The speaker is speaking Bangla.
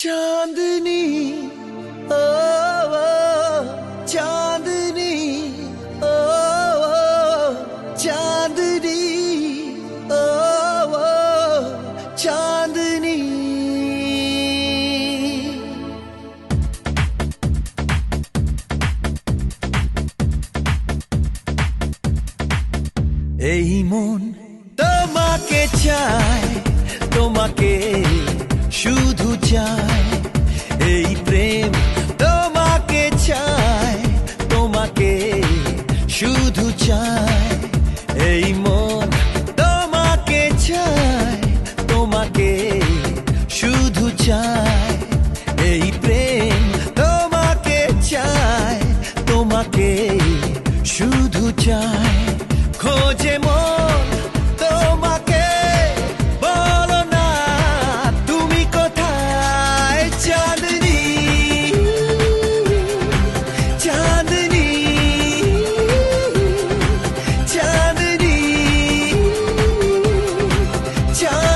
चांदनी ओ, चांदनी ओ, चांदनी ओ, चांदनी এই মন তোমাকে চায়, তোমাকে শুধু চায়। এই